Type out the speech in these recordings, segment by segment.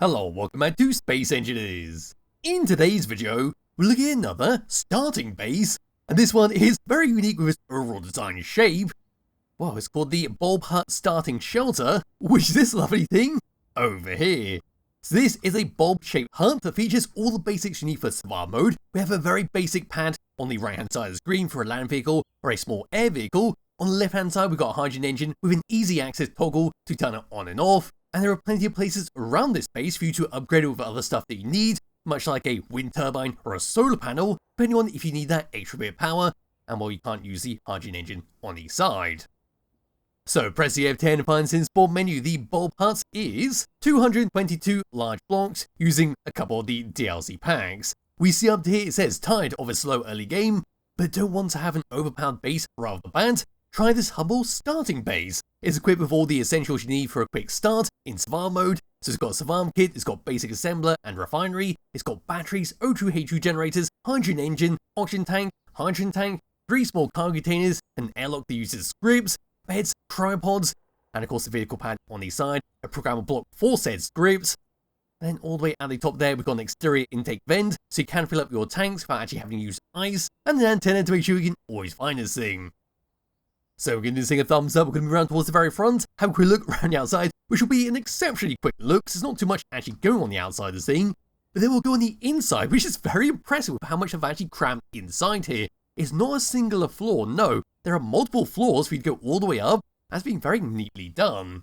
Hello, welcome back to Space Engineers. In today's video, we're looking at another starting base, and this one is very unique with its overall design shape. Well, it's called the Bulb Hut Starting Shelter, which is this lovely thing over here. So this is a bulb-shaped hut that features all the basics you need for survival mode. We have a very basic pad on the right-hand side of the screen for a land vehicle or a small air vehicle. On the left-hand side, we've got a hydrogen engine with an easy access toggle to turn it on and off. And there are plenty of places around this base for you to upgrade it with other stuff that you need, much like a wind turbine or a solar panel, depending on if you need that extra bit of power, and well, you can't use the hydrogen engine on each side. So press the F10 to find in the spawn menu. The bulb hut is 222 large blocks using a couple of the DLC packs. We see up here it says tired of a slow early game, but don't want to have an overpowered base right off the bat? Try this humble starting base. It's equipped with all the essentials you need for a quick start in survival mode. So it's got a survival kit, it's got basic assembler and refinery, it's got batteries, O2H2 generators, hydrogen engine, oxygen tank, hydrogen tank, 3 small cargo containers, an airlock that uses scripts, beds, cryopods, and of course the vehicle pad on the side, a programmable block for said scripts. Then all the way at the top there, we've got an exterior intake vent, so you can fill up your tanks without actually having to use ice, and an antenna to make sure you can always find this thing. So we're going to do this thing a thumbs up, we're going to move around towards the very front, have a quick look around the outside, which will be an exceptionally quick look, because there's not too much actually going on the outside of this thing. But then we'll go on the inside, which is very impressive with how much I've actually crammed inside here. It's not a singular floor, no, there are multiple floors for you to go all the way up. That's being very neatly done.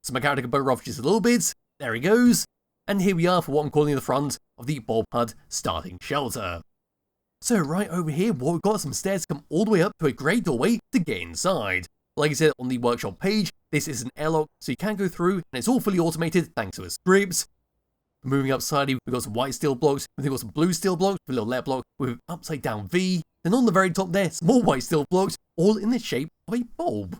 So my character can bugger off just a little bit, there he goes, and here we are for what I'm calling the front of the Bulb Hut Starting Shelter. So right over here, well, we've got some stairs to come all the way up to a grey doorway to get inside. Like I said on the workshop page, this is an airlock, so you can go through, and it's all fully automated thanks to its scripts. Moving up slightly, we've got some white steel blocks, we've got some blue steel blocks, with a little letter block with an upside down V. Then on the very top there, some more white steel blocks, all in the shape of a bulb.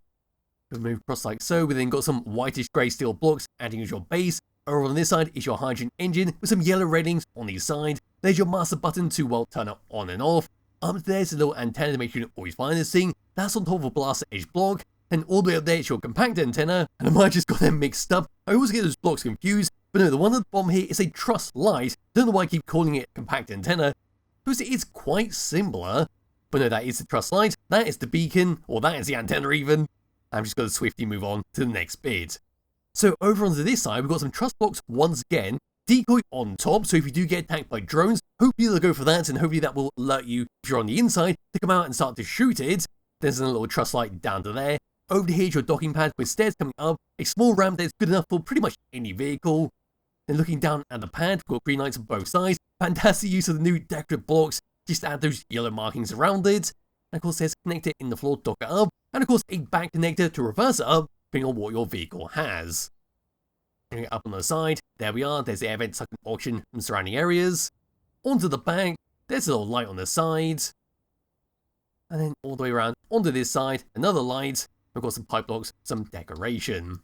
We'll move across like so, we then got some whitish grey steel blocks adding as your base. Over on this side is your hydrogen engine with some yellow railings on the side. There's your master button to, well, turn it on and off. Up there's a little antenna to make sure you can always find this thing. That's on top of a blaster edge block. And all the way up there is your compact antenna. And I might have just got them mixed up. I always get those blocks confused. But no, the one at the bottom here is a truss light. Don't know why I keep calling it compact antenna, because it is quite similar. But no, that is the truss light. That is the beacon, or that is the antenna even. I'm just going to swiftly move on to the next bit. So over onto this side, we've got some truss blocks once again, decoy on top, so if you do get attacked by drones, hopefully they'll go for that, and hopefully that will alert you if you're on the inside to come out and start to shoot it. There's a little truss light down to there. Over here is your docking pad with stairs coming up, a small ramp that's good enough for pretty much any vehicle. Then looking down at the pad, we've got green lights on both sides, fantastic use of the new decorative blocks, just add those yellow markings around it. And of course there's a connector in the floor to dock it up, and of course a back connector to reverse it up, depending on what your vehicle has. Bring it up on the side, there we are, there's the air vent sucking oxygen from surrounding areas. Onto the back, there's a little light on the side. And then all the way around onto this side, another light. We've got some pipe blocks, some decoration.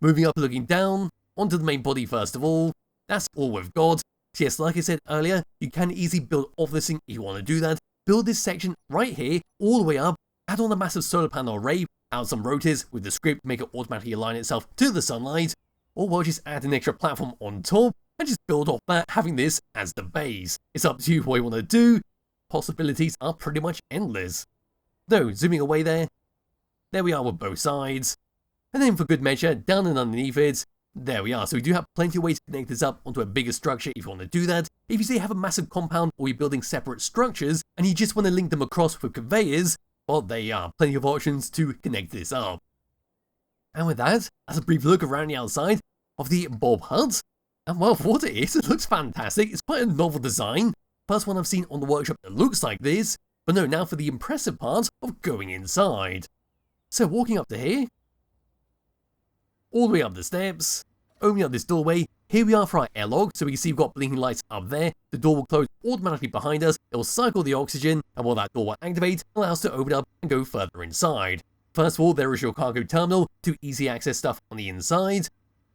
Moving up, looking down, onto the main body first of all. That's all we've got. So yes, like I said earlier, you can easily build off this thing if you want to do that. Build this section right here, all the way up, add on a massive solar panel array, add some rotors with the script to make it automatically align itself to the sunlight. Or we'll just add an extra platform on top and just build off that, having this as the base. It's up to you what you want to do. Possibilities are pretty much endless. Though, zooming away there we are with both sides. And then for good measure, down and underneath it, there we are. So we do have plenty of ways to connect this up onto a bigger structure if you want to do that. If you say you have a massive compound or you're building separate structures and you just want to link them across with conveyors, well, there you are, plenty of options to connect this up. And with that, that's a brief look around the outside of the Bulb Hut. And well, for what it is, it looks fantastic. It's quite a novel design. First one I've seen on the workshop that looks like this. But no, now for the impressive part of going inside. So walking up to here, all the way up the steps, opening up this doorway. Here we are for our airlock, so we can see we've got blinking lights up there. The door will close automatically behind us. It will cycle the oxygen, and while that door will activate, allow us to open up and go further inside. First of all, there is your cargo terminal to easy access stuff on the inside.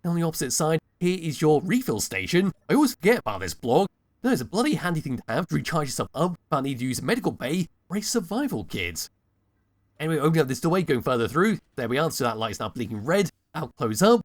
And on the opposite side, here is your refill station. I always forget about this block. No, it's a bloody handy thing to have to recharge yourself up without needing to use a medical bay or a survival kit. Anyway, opening up this doorway, going further through, there we are, so that light's now blinking red. I'll close up.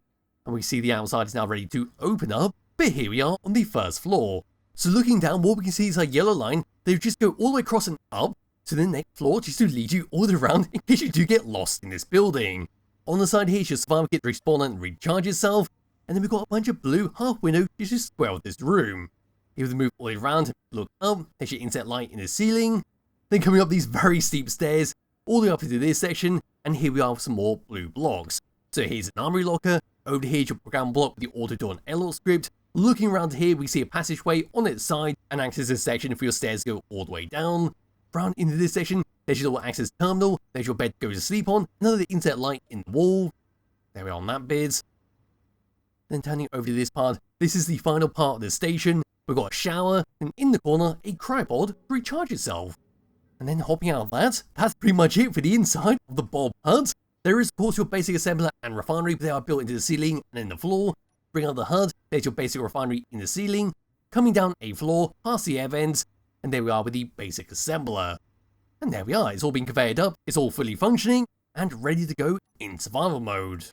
and we see the outside is now ready to open up, but here we are on the first floor. So looking down, what we can see is a yellow line. They just go all the way across and up to the next floor just to lead you all the way around in case you do get lost in this building. On the side here is your survival kit to respawn and recharge itself, and then we've got a bunch of blue half windows just to square out this room. Here we move all the way around, look up, there's your inset light in the ceiling, then coming up these very steep stairs, all the way up into this section, and here we are with some more blue blocks. So here's an armory locker, over here is your program block with the auto-door and airlock script. Looking around here, we see a passageway on its side and acts as a section for your stairs to go all the way down. Round into this section, there's your little access terminal, there's your bed to go to sleep on, another inset light in the wall. There we are on that bit. Then turning over to this part, this is the final part of the station. We've got a shower, and in the corner, a cryopod to recharge itself. And then hopping out of that, that's pretty much it for the inside of the Bob Hut. There is of course your basic assembler and refinery, but they are built into the ceiling and in the floor. Bring out the HUD, there's your basic refinery in the ceiling. Coming down a floor, past the air vents, and there we are with the basic assembler. And there we are, it's all been conveyed up, it's all fully functioning, and ready to go in survival mode.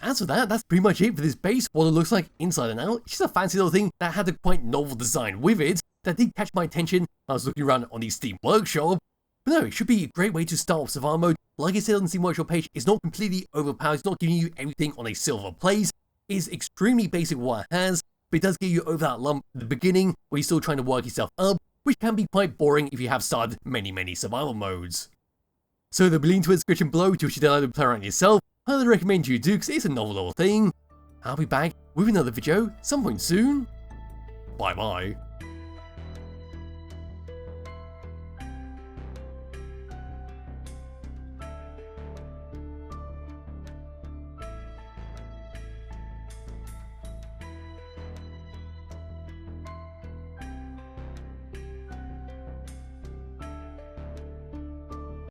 As for that, that's pretty much it for this base, what it looks like inside and out. It's just a fancy little thing that had a quite novel design with it, that did catch my attention when I was looking around on the Steam Workshop. But no, it should be a great way to start off survival mode. Like I said on the Steam Workshop page, it's not completely overpowered, it's not giving you everything on a silver plate. It is extremely basic what it has, but it does get you over that lump at the beginning where you're still trying to work yourself up, which can be quite boring if you have started many survival modes. So there'll be a link to a description below to which you download and play around yourself. I highly recommend you do because it's a novel little thing. I'll be back with another video some point soon. Bye bye.